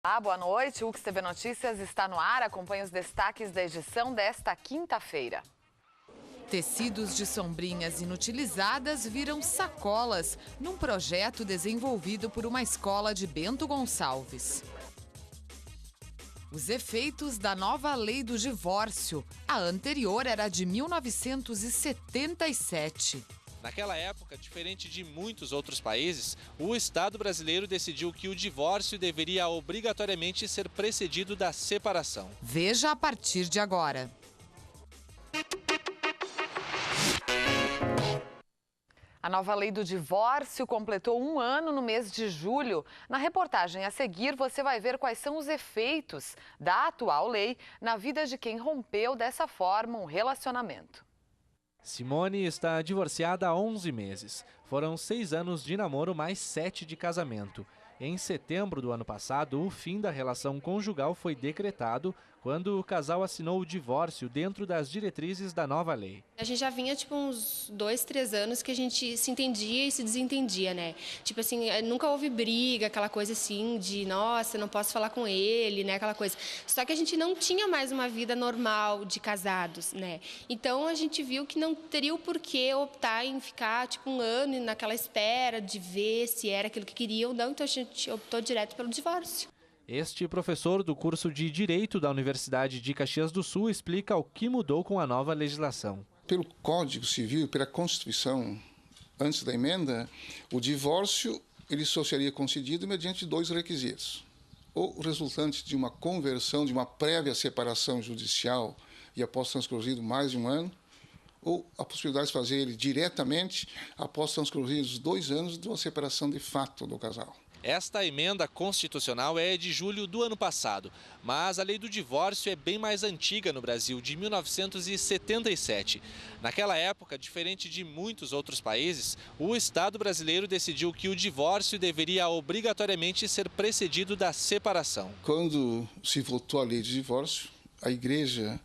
Boa noite. O UX TV Notícias está no ar. Acompanhe os destaques da edição desta quinta-feira. Tecidos de sombrinhas inutilizadas viram sacolas num projeto desenvolvido por uma escola de Bento Gonçalves. Os efeitos da nova lei do divórcio. A anterior era de 1977. Naquela época, diferente de muitos outros países, o Estado brasileiro decidiu que o divórcio deveria obrigatoriamente ser precedido da separação. Veja a partir de agora. A nova lei do divórcio completou 1 ano no mês de julho. Na reportagem a seguir, você vai ver quais são os efeitos da atual lei na vida de quem rompeu dessa forma um relacionamento. Simone está divorciada há 11 meses. Foram 6 anos de namoro mais 7 de casamento. Em setembro do ano passado, o fim da relação conjugal foi decretado quando o casal assinou o divórcio dentro das diretrizes da nova lei. A gente já vinha, uns 2, 3 anos que a gente se entendia e se desentendia, né? Nunca houve briga, aquela coisa assim de, nossa, não posso falar com ele, né? Aquela coisa. Só que a gente não tinha mais uma vida normal de casados, né? Então a gente viu que não teria o porquê optar em ficar, 1 ano naquela espera de ver se era aquilo que queria ou não. Então a gente optou direto pelo divórcio. Este professor do curso de Direito da Universidade de Caxias do Sul explica o que mudou com a nova legislação. Pelo Código Civil e pela Constituição, antes da emenda, o divórcio ele só seria concedido mediante 2 requisitos. Ou resultante de uma conversão, de uma prévia separação judicial e após transcorrido mais de 1 ano, ou a possibilidade de fazer ele diretamente após transcorridos 2 anos de uma separação de fato do casal. Esta emenda constitucional é de julho do ano passado, mas a lei do divórcio é bem mais antiga no Brasil, de 1977. Naquela época, diferente de muitos outros países, o Estado brasileiro decidiu que o divórcio deveria obrigatoriamente ser precedido da separação. Quando se votou a lei de divórcio, a Igreja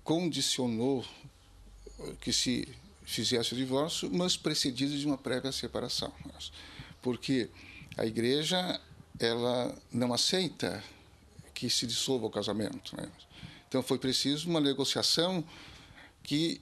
condicionou que se fizesse o divórcio, mas precedido de uma prévia separação. Porque a Igreja ela não aceita que se dissolva o casamento, né? Então foi preciso uma negociação que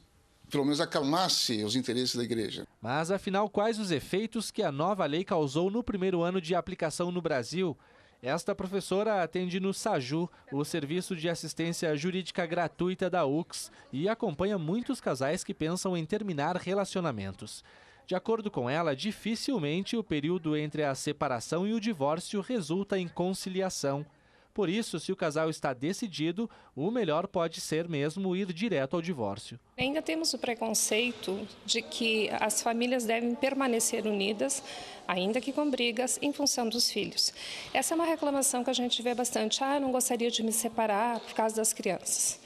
pelo menos acalmasse os interesses da Igreja. Mas afinal, quais os efeitos que a nova lei causou no primeiro ano de aplicação no Brasil? Esta professora atende no SAJU, o Serviço de Assistência Jurídica Gratuita da UX, e acompanha muitos casais que pensam em terminar relacionamentos. De acordo com ela, dificilmente o período entre a separação e o divórcio resulta em conciliação. Por isso, se o casal está decidido, o melhor pode ser mesmo ir direto ao divórcio. Ainda temos o preconceito de que as famílias devem permanecer unidas, ainda que com brigas, em função dos filhos. Essa é uma reclamação que a gente vê bastante. Não gostaria de me separar por causa das crianças.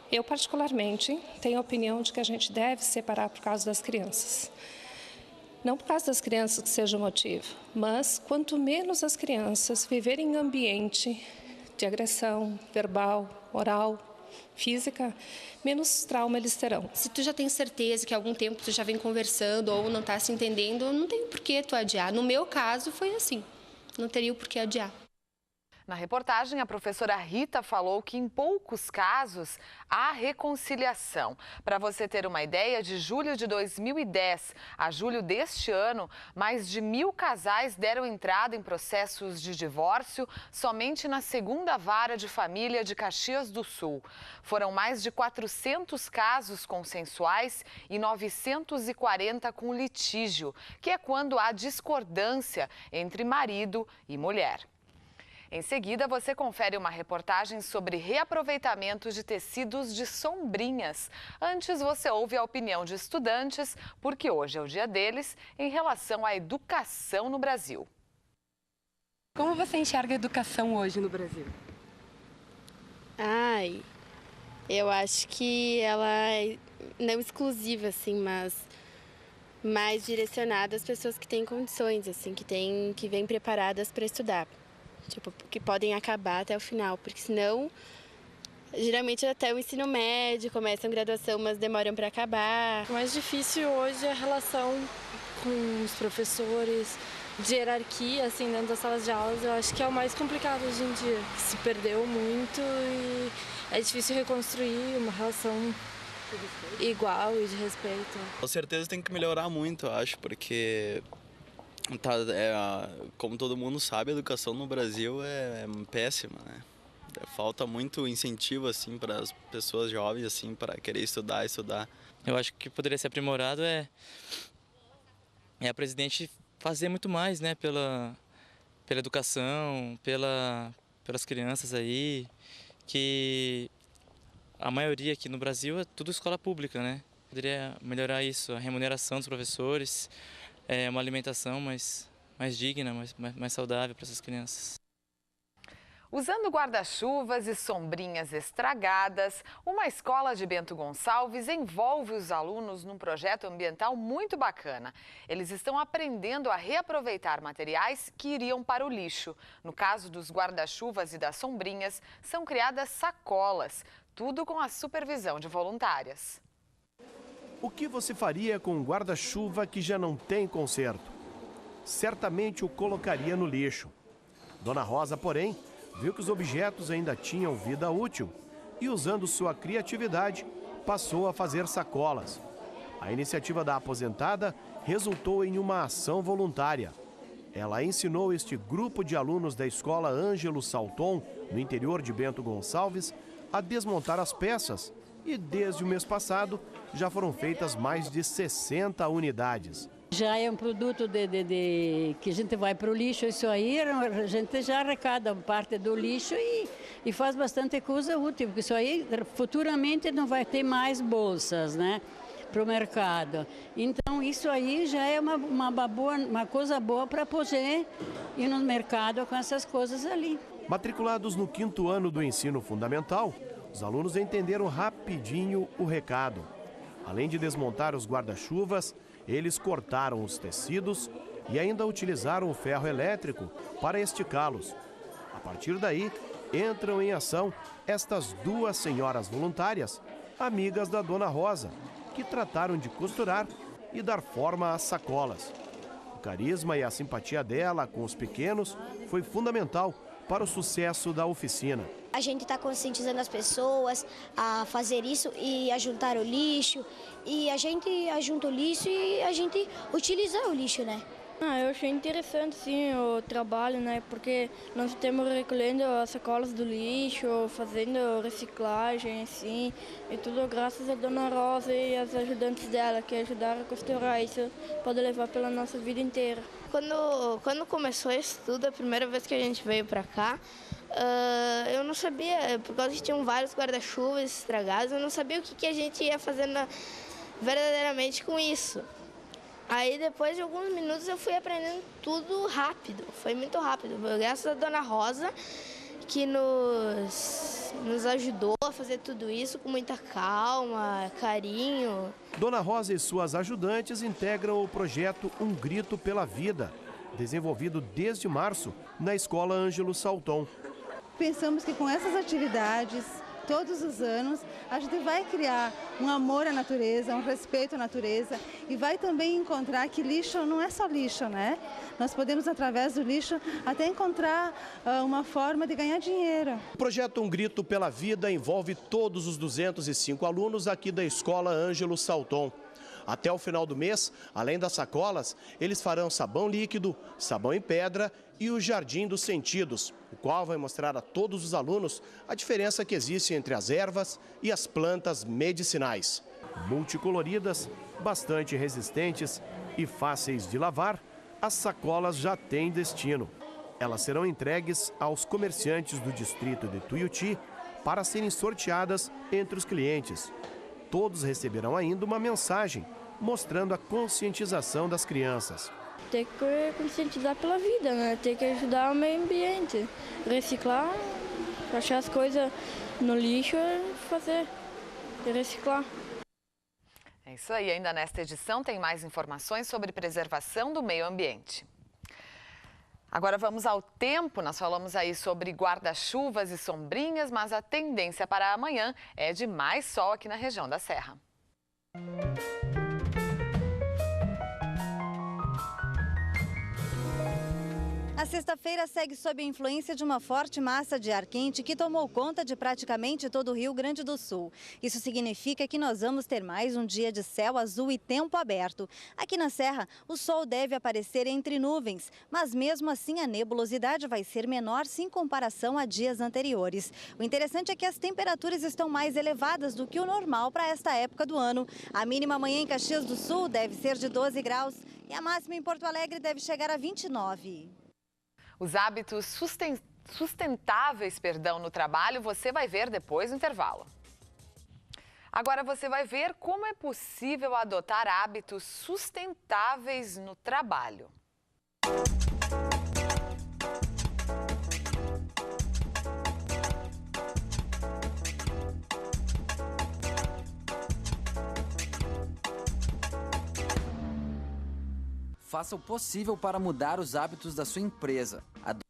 Eu, particularmente, tenho a opinião de que a gente deve separar por causa das crianças. Não por causa das crianças que seja o motivo, mas quanto menos as crianças viverem em ambiente de agressão verbal, oral, física, menos trauma eles terão. Se tu já tem certeza que há algum tempo tu já vem conversando ou não está se entendendo, não tem por que tu adiar. No meu caso foi assim, não teria o porquê adiar. Na reportagem, a professora Rita falou que em poucos casos há reconciliação. Para você ter uma ideia, de julho de 2010 a julho deste ano, mais de 1.000 casais deram entrada em processos de divórcio somente na 2ª Vara de Família de Caxias do Sul. Foram mais de 400 casos consensuais e 940 com litígio, que é quando há discordância entre marido e mulher. Em seguida, você confere uma reportagem sobre reaproveitamento de tecidos de sombrinhas. Antes, você ouve a opinião de estudantes, porque hoje é o dia deles, em relação à educação no Brasil. Como você enxerga a educação hoje no Brasil? Eu acho que ela é não exclusiva, assim, mas mais direcionada às pessoas que têm condições, assim, que vêm preparadas para estudar. Que podem acabar até o final, porque senão, geralmente até o ensino médio, começam graduação, mas demoram para acabar. O mais difícil hoje é a relação com os professores, de hierarquia, assim, dentro das salas de aulas, eu acho que é o mais complicado hoje em dia. Se perdeu muito e é difícil reconstruir uma relação igual e de respeito. Com certeza tem que melhorar muito, eu acho, porque como todo mundo sabe, a educação no Brasil é péssima, né? Falta muito incentivo assim para as pessoas jovens assim para querer estudar. Eu acho que poderia ser aprimorado é a presidente fazer muito mais, né, pela educação, pelas crianças aí, que a maioria aqui no Brasil é tudo escola pública, né? Poderia melhorar isso, a remuneração dos professores, uma alimentação mais digna, mais saudável para essas crianças. Usando guarda-chuvas e sombrinhas estragadas, uma escola de Bento Gonçalves envolve os alunos num projeto ambiental muito bacana. Eles estão aprendendo a reaproveitar materiais que iriam para o lixo. No caso dos guarda-chuvas e das sombrinhas, são criadas sacolas, tudo com a supervisão de voluntárias. O que você faria com um guarda-chuva que já não tem conserto? Certamente o colocaria no lixo. Dona Rosa, porém, viu que os objetos ainda tinham vida útil e, usando sua criatividade, passou a fazer sacolas. A iniciativa da aposentada resultou em uma ação voluntária. Ela ensinou este grupo de alunos da escola Ângelo Salton, no interior de Bento Gonçalves, a desmontar as peças e, desde o mês passado, já foram feitas mais de 60 unidades. Já é um produto que a gente vai para o lixo, isso aí a gente já arrecada parte do lixo e faz bastante coisa útil, porque isso aí futuramente não vai ter mais bolsas, né, para o mercado. Então isso aí já é uma coisa boa para poder ir no mercado com essas coisas ali. Matriculados no 5º ano do ensino fundamental, os alunos entenderam rapidinho o recado. Além de desmontar os guarda-chuvas, eles cortaram os tecidos e ainda utilizaram o ferro elétrico para esticá-los. A partir daí, entram em ação estas duas senhoras voluntárias, amigas da Dona Rosa, que trataram de costurar e dar forma às sacolas. O carisma e a simpatia dela com os pequenos foi fundamental para o sucesso da oficina. A gente está conscientizando as pessoas a fazer isso e a juntar o lixo. E a gente ajunta o lixo e a gente utiliza o lixo, né? Eu achei interessante, sim, o trabalho, né? Porque nós estamos recolhendo as sacolas do lixo, fazendo reciclagem, assim, e tudo graças à Dona Rosa e às ajudantes dela, que ajudaram a costurar isso, pode levar pela nossa vida inteira. Quando começou isso tudo, a primeira vez que a gente veio para cá, eu não sabia, por causa que tinham vários guarda-chuvas estragados, eu não sabia o que a gente ia fazer verdadeiramente com isso. Aí depois de alguns minutos eu fui aprendendo tudo rápido, foi muito rápido, graças à Dona Rosa, que nos ajudou a fazer tudo isso com muita calma, carinho. Dona Rosa e suas ajudantes integram o projeto Um Grito pela Vida, desenvolvido desde março na Escola Ângelo Salton. Pensamos que com essas atividades, todos os anos, a gente vai criar um amor à natureza, um respeito à natureza e vai também encontrar que lixo não é só lixo, né? Nós podemos, através do lixo, até encontrar uma forma de ganhar dinheiro. O projeto Um Grito pela Vida envolve todos os 205 alunos aqui da Escola Ângelo Salton. Até o final do mês, além das sacolas, eles farão sabão líquido, sabão em pedra e o Jardim dos Sentidos, o qual vai mostrar a todos os alunos a diferença que existe entre as ervas e as plantas medicinais. Multicoloridas, bastante resistentes e fáceis de lavar, as sacolas já têm destino. Elas serão entregues aos comerciantes do distrito de Tuiuti para serem sorteadas entre os clientes. Todos receberão ainda uma mensagem mostrando a conscientização das crianças. Tem que conscientizar pela vida, né? Tem que ajudar o meio ambiente. Reciclar, achar as coisas no lixo e fazer, e reciclar. É isso aí, ainda nesta edição tem mais informações sobre preservação do meio ambiente. Agora vamos ao tempo, nós falamos aí sobre guarda-chuvas e sombrinhas, mas a tendência para amanhã é de mais sol aqui na região da Serra. A sexta-feira segue sob a influência de uma forte massa de ar quente que tomou conta de praticamente todo o Rio Grande do Sul. Isso significa que nós vamos ter mais um dia de céu azul e tempo aberto. Aqui na Serra, o sol deve aparecer entre nuvens, mas mesmo assim a nebulosidade vai ser menor se em comparação a dias anteriores. O interessante é que as temperaturas estão mais elevadas do que o normal para esta época do ano. A mínima amanhã em Caxias do Sul deve ser de 12 graus e a máxima em Porto Alegre deve chegar a 29. Os hábitos sustentáveis no trabalho você vai ver depois do intervalo. Agora você vai ver como é possível adotar hábitos sustentáveis no trabalho. Faça o possível para mudar os hábitos da sua empresa. Adote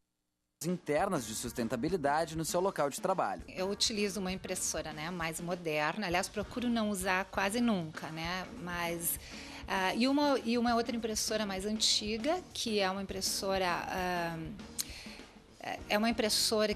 internas de sustentabilidade no seu local de trabalho. Eu utilizo uma impressora, mais moderna. Aliás, procuro não usar quase nunca, mas e uma outra impressora mais antiga, que é uma impressora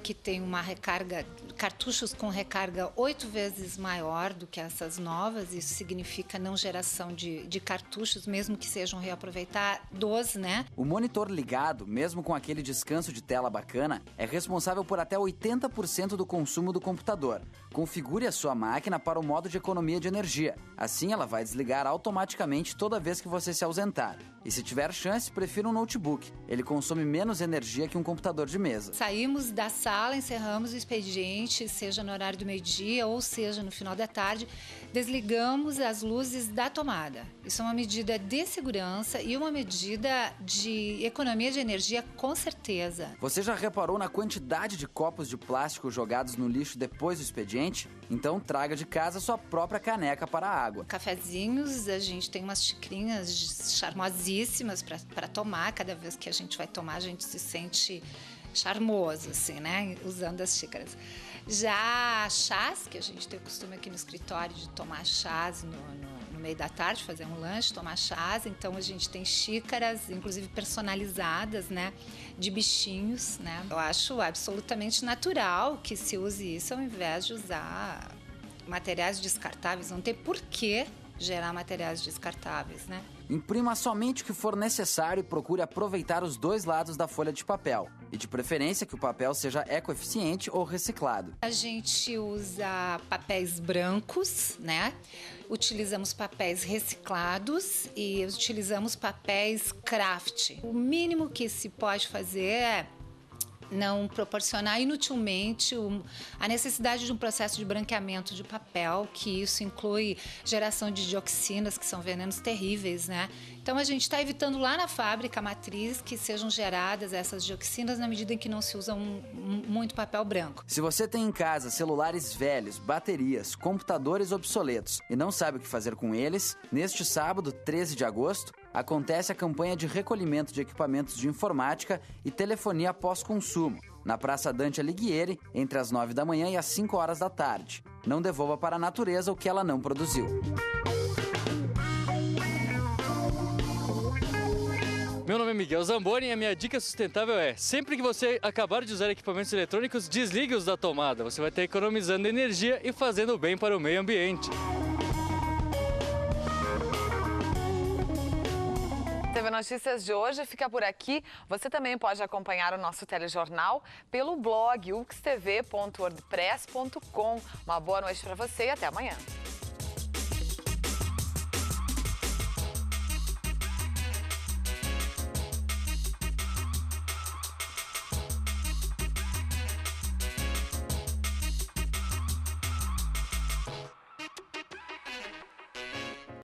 que tem uma recarga, cartuchos com recarga 8 vezes maior do que essas novas. Isso significa não geração de cartuchos, mesmo que sejam reaproveitados, O monitor ligado, mesmo com aquele descanso de tela bacana, é responsável por até 80% do consumo do computador. Configure a sua máquina para o modo de economia de energia. Assim, ela vai desligar automaticamente toda vez que você se ausentar. E se tiver chance, prefira um notebook. Ele consome menos energia que um computador de mesa. Saímos da sala, encerramos o expediente, seja no horário do meio-dia ou seja no final da tarde, desligamos as luzes da tomada. Isso é uma medida de segurança e uma medida de economia de energia, com certeza. Você já reparou na quantidade de copos de plástico jogados no lixo depois do expediente? Então traga de casa sua própria caneca para a água. Cafezinhos, a gente tem umas xicrinhas charmosíssimas para tomar. Cada vez que a gente vai tomar, a gente se sente charmoso, assim, usando as xícaras. Já chás, que a gente tem o costume aqui no escritório de tomar chás no meio da tarde, fazer um lanche, tomar chás. Então a gente tem xícaras, inclusive personalizadas, de bichinhos, Eu acho absolutamente natural que se use isso ao invés de usar materiais descartáveis. Não tem por que gerar materiais descartáveis, Imprima somente o que for necessário e procure aproveitar os dois lados da folha de papel. E de preferência que o papel seja ecoeficiente ou reciclado. A gente usa papéis brancos, Utilizamos papéis reciclados e utilizamos papéis craft. O mínimo que se pode fazer é não proporcionar inutilmente a necessidade de um processo de branqueamento de papel, que isso inclui geração de dioxinas, que são venenos terríveis, Então a gente está evitando lá na fábrica matriz que sejam geradas essas dioxinas na medida em que não se usa muito papel branco. Se você tem em casa celulares velhos, baterias, computadores obsoletos e não sabe o que fazer com eles, neste sábado, 13 de agosto, acontece a campanha de recolhimento de equipamentos de informática e telefonia pós-consumo, na Praça Dante Alighieri, entre as 9 da manhã e as 5 horas da tarde. Não devolva para a natureza o que ela não produziu. Meu nome é Miguel Zamboni e a minha dica sustentável é: sempre que você acabar de usar equipamentos eletrônicos, desligue-os da tomada. Você vai estar economizando energia e fazendo bem para o meio ambiente. TV Notícias de hoje fica por aqui. Você também pode acompanhar o nosso telejornal pelo blog uxtv.wordpress.com. Uma boa noite para você e até amanhã.